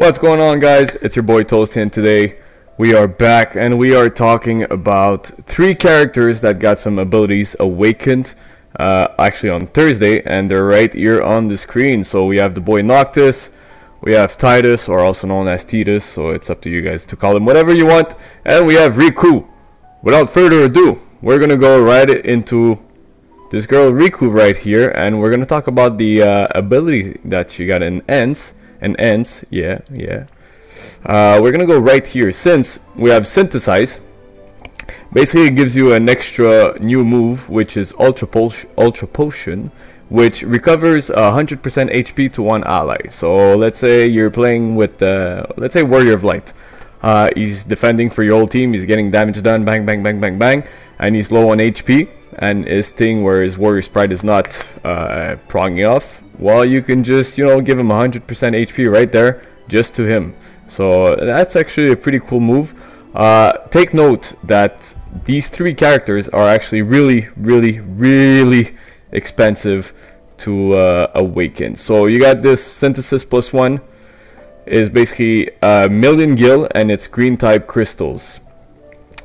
What's going on, guys? It's your boy Toast, and today we are back and we are talking about three characters that got some abilities awakened actually on Thursday, and they're right here on the screen. So we have the boy Noctis, we have Tidus, or also known as Tidus, so it's up to you guys to call him whatever you want, and we have Rikku. Without further ado, we're gonna go right into this girl Rikku right here, and we're gonna talk about the ability that she got in ends. We're gonna go right here. Since we have Synthesize, basically it gives you an extra new move, which is Ultra Potion, which recovers 100% HP to one ally. So let's say you're playing with let's say Warrior of Light. He's defending for your whole team, he's getting damage done, bang bang bang bang bang, and he's low on HP, and his thing where his Warrior's Pride is not pronging off, well, you can just, you know, give him 100% HP right there just to him. So that's actually a pretty cool move. Take note that these three characters are actually really expensive to awaken. So you got this Synthesis +1 is basically a million gil, and it's green type crystals.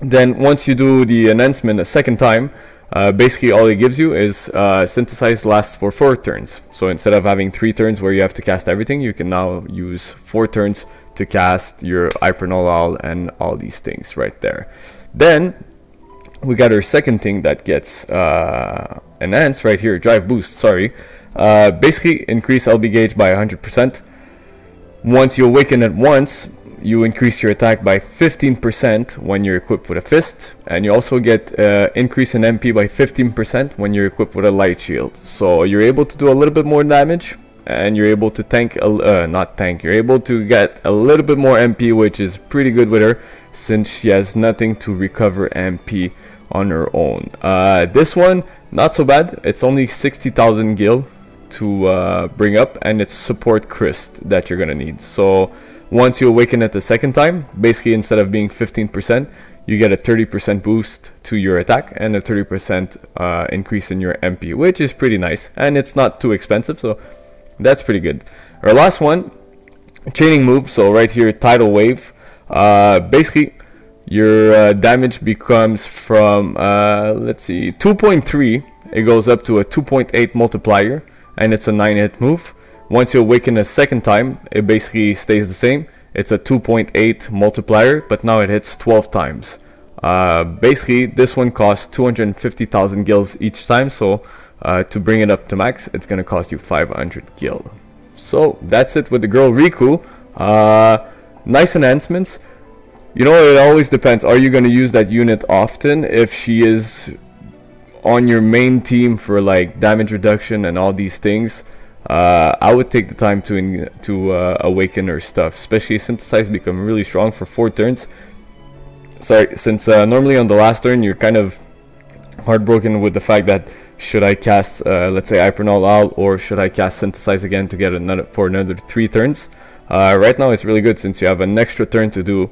Then once you do the enhancement a second time, basically all it gives you is Synthesize lasts for 4 turns. So instead of having 3 turns where you have to cast everything, you can now use 4 turns to cast your Hypernal and all these things right there. Then we got our second thing that gets enhanced right here, Drive Boost, sorry. Basically increase LB gauge by 100%. Once you awaken at once, you increase your attack by 15% when you're equipped with a fist, and you also get increase in MP by 15% when you're equipped with a light shield. So you're able to do a little bit more damage, and you're able to tank you're able to get a little bit more MP, which is pretty good with her since she has nothing to recover MP on her own. This one, not so bad. It's only 60,000 gil to bring up, and it's support Christ that you're gonna need. So once you awaken it the second time, basically instead of being 15%, you get a 30% boost to your attack and a 30% increase in your MP, which is pretty nice, and it's not too expensive, so that's pretty good. Our last one, chaining move. So right here, Tidal Wave. Basically your damage becomes from let's see, 2.3, it goes up to a 2.8 multiplier, and it's a 9-hit move. Once you awaken a second time, it basically stays the same. It's a 2.8 multiplier, but now it hits 12 times. Basically, this one costs 250,000 gils each time, so to bring it up to max, it's going to cost you 500 gil. So that's it with the girl Rikku. Nice enhancements. You know, it always depends. Are you going to use that unit often? If she is on your main team for like damage reduction and all these things, I would take the time to awaken her stuff, especially Synthesize become really strong for 4 turns. Sorry, since normally on the last turn you're kind of heartbroken with the fact that should I cast let's say Hypernal or should I cast Synthesize again to get another 3 turns. Right now it's really good since you have an extra turn to do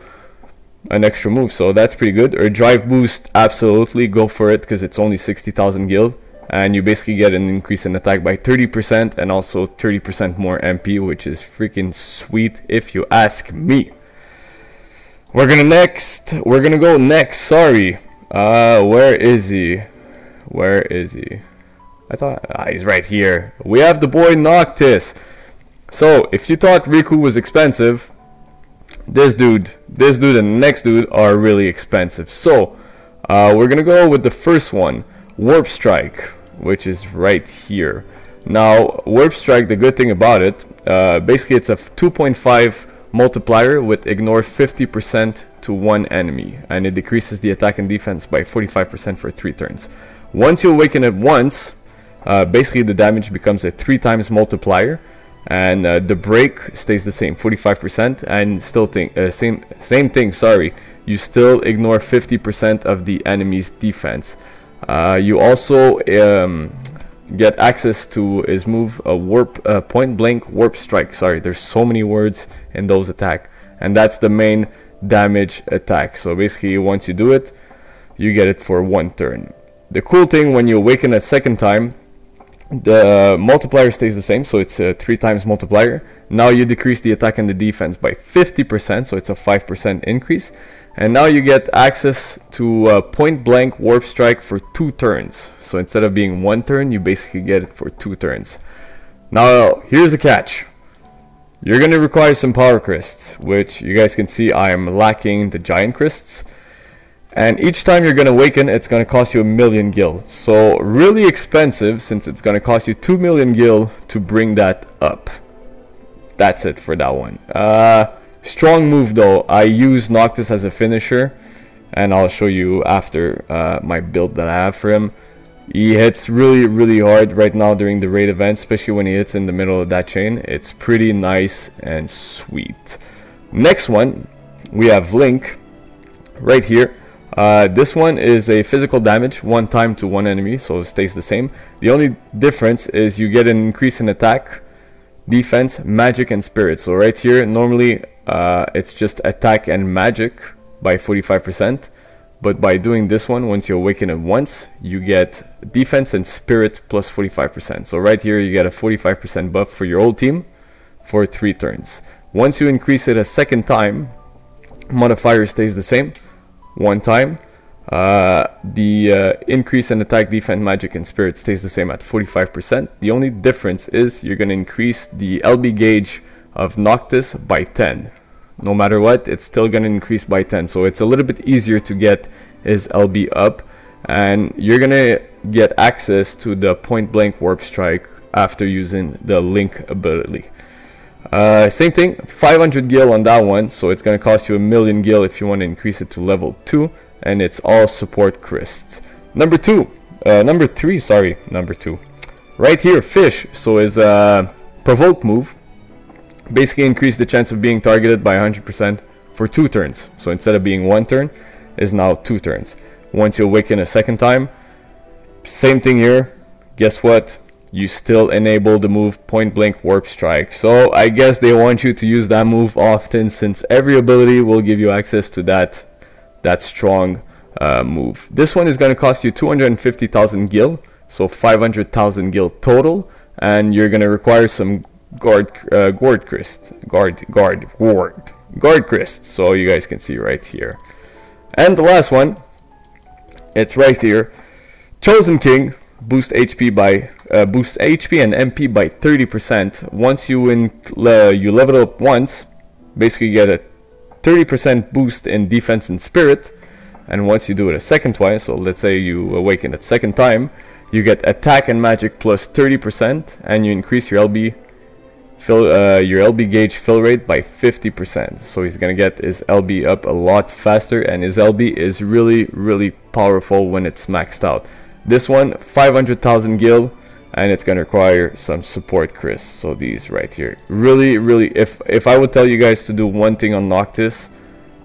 an extra move, so that's pretty good. Or Drive Boost, absolutely go for it because it's only 60,000 gil, and you basically get an increase in attack by 30% and also 30% more MP, which is freaking sweet if you ask me. We're gonna go next, sorry. Where is he? I thought he's right here. We have the boy Noctis. So if you thought Rikku was expensive, this dude and the next dude are really expensive. So we're gonna go with the first one, Warp Strike, which is right here. Now Warp Strike, the good thing about it, basically it's a 2.5 multiplier with ignore 50% to one enemy, and it decreases the attack and defense by 45% for 3 turns. Once you awaken it once, basically the damage becomes a 3 times multiplier, and the break stays the same, 45%, and still same thing, sorry, you still ignore 50% of the enemy's defense. You also get access to his move, a point blank warp strike. Sorry, there's so many words in those attack, and that's the main damage attack. So basically once you do it, you get it for 1 turn. The cool thing when you awaken a second time, The multiplier stays the same, so it's a 3 times multiplier. Now you decrease the attack and the defense by 50%, so it's a 5% increase. And now you get access to point blank warp strike for 2 turns. So instead of being 1 turn, you basically get it for 2 turns. Now here's the catch. You're going to require some power crysts, which you guys can see I am lacking the giant crysts. And each time you're going to awaken, it's going to cost you 1,000,000 gil. So really expensive, since it's going to cost you 2,000,000 gil to bring that up. That's it for that one. Strong move though. I use Noctis as a finisher, and I'll show you after my build that I have for him. He hits really hard right now during the raid event, especially when he hits in the middle of that chain. It's pretty nice and sweet. Next one, we have Link right here. This one is a physical damage 1 time to 1 enemy, so it stays the same. The only difference is you get an increase in attack, defense, magic, and spirit. So right here, normally it's just attack and magic by 45%, but by doing this one, once you awaken it once, you get defense and spirit plus 45%. So right here, you get a 45% buff for your old team for 3 turns. Once you increase it a second time, modifier stays the same. 1 time. The increase in attack, defense, magic, and spirit stays the same at 45%. The only difference is you're going to increase the LB gauge of Noctis by 10. No matter what, it's still going to increase by 10. So it's a little bit easier to get his LB up. And you're going to get access to the point blank warp strike after using the Link ability. Same thing, 500 gil on that one, so it's going to cost you 1,000,000 gil if you want to increase it to level 2, and it's all support crysts. Number 2, number 3, sorry, number 2. Right here, Fish, so is a provoke move. Basically increase the chance of being targeted by 100% for 2 turns. So instead of being 1 turn, is now 2 turns. Once you awaken a second time, same thing here. Guess what? You still enable the move point blank warp strike. So I guess they want you to use that move often, since every ability will give you access to that strong move. This one is going to cost you 250,000 gil, so 500,000 gil total, and you're going to require some guard cryst, so you guys can see right here. And the last one, it's right here. Chosen King. Boost HP and MP by 30%. Once you level up once, basically you get a 30% boost in defense and spirit. And once you do it a second twice, so let's say you awaken it second time, you get attack and magic plus 30%, and you increase your LB gauge fill rate by 50%. So he's gonna get his LB up a lot faster, and his LB is really powerful when it's maxed out. This one, 500,000 gil, and it's going to require some support crysts. So these right here. Really, if I would tell you guys to do one thing on Noctis,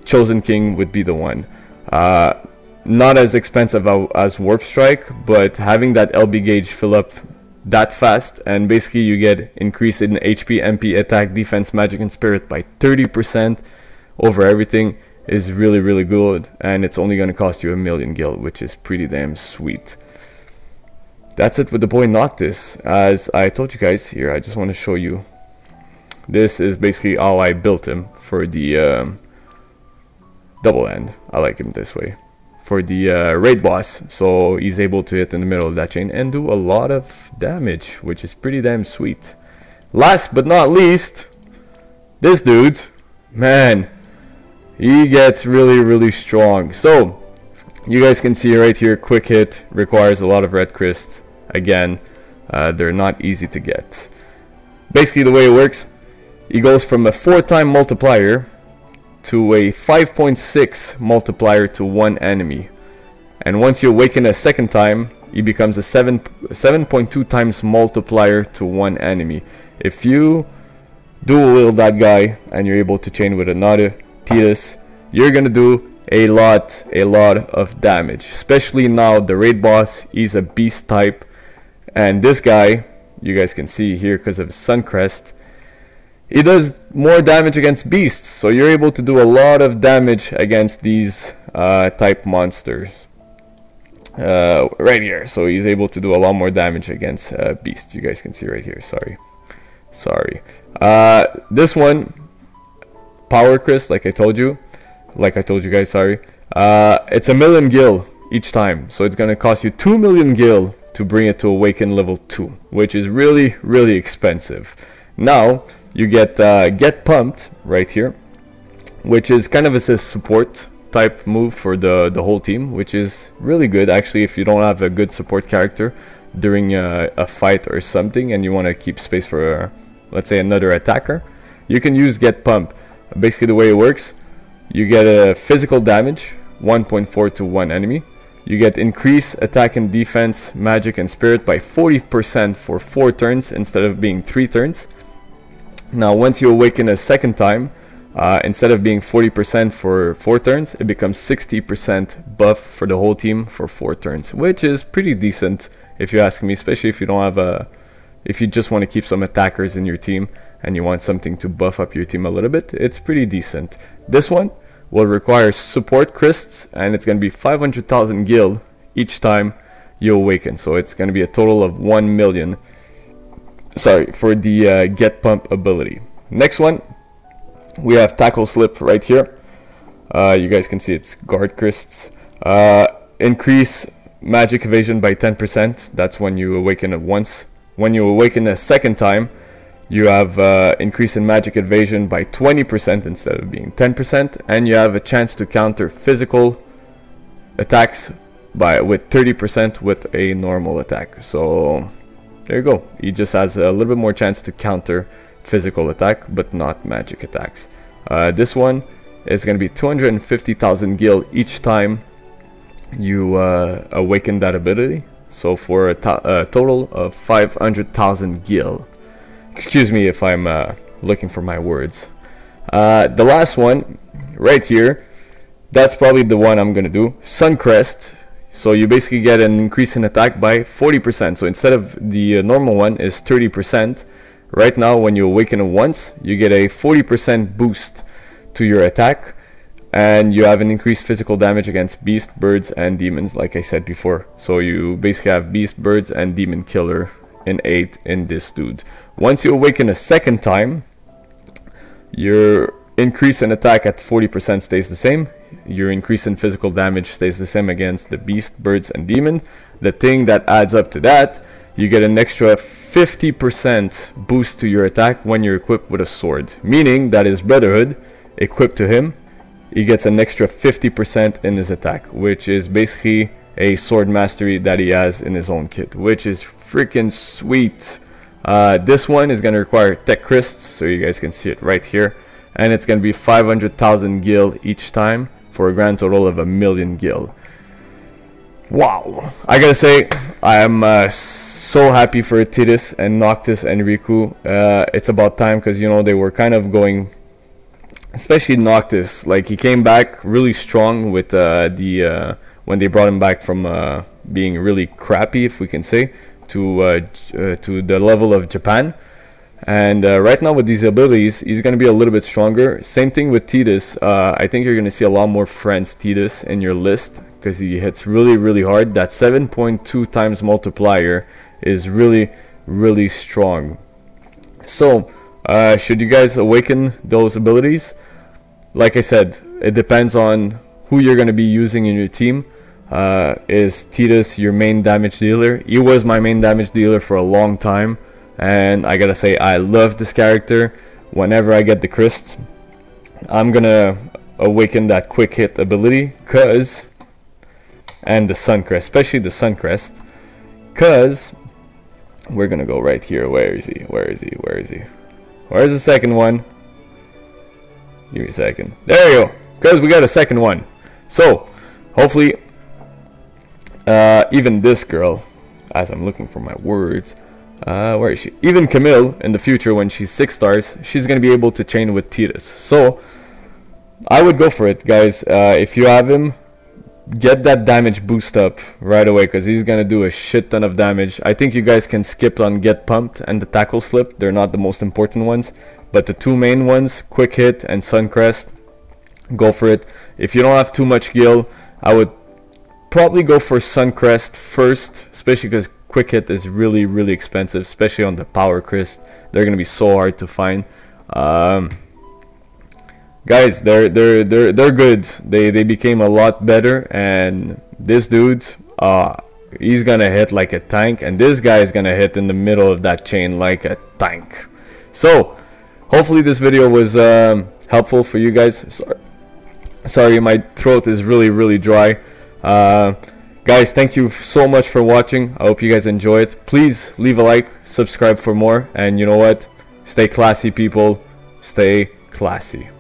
Chosen King would be the one. Not as expensive as Warp Strike, but having that LB gauge fill up that fast, and basically you get increase in HP, MP, attack, defense, magic, and spirit by 30% over everything is really good, and it's only going to cost you 1,000,000 gil, which is pretty damn sweet. That's it with the boy Noctis. As I told you guys here, I just want to show you. This is basically how I built him for the double end. I like him this way. For the raid boss, so he's able to hit in the middle of that chain and do a lot of damage, which is pretty damn sweet. Last but not least, this dude, man, he gets really strong. So you guys can see right here, quick hit, requires a lot of red crysts. Again, they're not easy to get. Basically the way it works, he goes from a 4-time multiplier to a 5.6 multiplier to 1 enemy, and once you awaken a second time, he becomes a 7.2 times multiplier to 1 enemy. If you dual wield that guy and you're able to chain with another Tidus, you're gonna do a lot of damage. Especially now the raid boss, he's a beast type, and this guy, you guys can see here because of his sun crest, he does more damage against beasts, so you're able to do a lot of damage against these type monsters. right here. So he's able to do a lot more damage against Beast. You guys can see right here. Sorry. This one, Power Crest, like I told you guys, sorry. It's 1,000,000 gil each time, so it's gonna cost you 2,000,000 gil to bring it to Awaken level 2, which is really expensive. Now you get Pumped right here, which is kind of a support type move for the whole team, which is really good actually if you don't have a good support character during a fight or something and you want to keep space for let's say another attacker. You can use Get Pump. Basically the way it works, you get a physical damage 1.4 to one enemy. You get increase attack and defense, magic and spirit by 40% for 4 turns instead of being 3 turns. Now once you awaken a second time, instead of being 40% for 4 turns, it becomes 60% buff for the whole team for 4 turns, which is pretty decent if you ask me, especially if you don't have if you just want to keep some attackers in your team and you want something to buff up your team a little bit. It's pretty decent. This one will require support crests, and it's going to be 500,000 gil each time you awaken, so it's going to be a total of 1,000,000. Sorry, for the Get Pump ability. Next one, we have Tackle Slip right here. You guys can see it's guard crests. Increase magic evasion by 10%. That's when you awaken it once. When you awaken a second time, you have increase in magic evasion by 20% instead of being 10%, and you have a chance to counter physical attacks with 30% with a normal attack. So there you go. He just has a little bit more chance to counter physical attack, but not magic attacks. This one is going to be 250,000 gil each time you awaken that ability. So for a total of 500,000 gil. Excuse me if I'm looking for my words. The last one right here, that's probably the one I'm gonna do. Suncrest. So you basically get an increase in attack by 40%. So instead of the normal one is 30%, right now when you awaken it once, you get a 40% boost to your attack, and you have an increased physical damage against beast, birds, and demons, like I said before. So you basically have beast, birds, and demon killer in 8 in this dude. Once you awaken a second time, your increase in attack at 40% stays the same. Your increase in physical damage stays the same against the beast, birds, and demon. The thing that adds up to that, you get an extra 50% boost to your attack when you're equipped with a sword. Meaning that his Brotherhood, equipped to him, he gets an extra 50% in his attack, which is basically a sword mastery that he has in his own kit, which is freaking sweet. This one is going to require Tech Crest, so you guys can see it right here, and it's going to be 500,000 gil each time for a grand total of 1,000,000 gil. Wow, I gotta say, I am so happy for Tidus and Noctis and Rikku. It's about time, because you know they were kind of going, especially Noctis, like he came back really strong with when they brought him back from being really crappy, if we can say, to the level of Japan. And right now with these abilities, he's going to be a little bit stronger. Same thing with Tidus. I think you're going to see a lot more friends Tidus in your list, because he hits really hard. That 7.2 times multiplier is really strong. So should you guys awaken those abilities? Like I said, it depends on who you're going to be using in your team. Is Tidus your main damage dealer? He was my main damage dealer for a long time, and I gotta say I love this character. Whenever I get the crest, I'm gonna awaken that quick hit ability, and the Suncrest, especially the Suncrest, cause we're gonna go right here. Where is he? Where's the second one? Give me a second. There you go. Because we got a second one. So hopefully even this girl, as I'm looking for my words, where is she? Even Camille in the future, when she's 6 stars, she's gonna be able to chain with Tidus. So I would go for it, guys. If you have him, get that damage boost up right away, because he's gonna do a shit ton of damage. I think you guys can skip on Get Pumped and the Tackle Slip. They're not the most important ones, but the 2 main ones, Quick Hit and Suncrest, go for it. If you don't have too much gil, I would probably go for Suncrest first, especially because quick hit is really expensive, especially on the power crest. They're gonna be so hard to find. Guys, they're good. They became a lot better, and this dude, he's gonna hit like a tank, and this guy is gonna hit in the middle of that chain like a tank. So hopefully this video was helpful for you guys. Sorry, my throat is really dry. Guys, thank you so much for watching. I hope you guys enjoy it. Please leave a like, subscribe for more, and you know what, stay classy, people. Stay classy.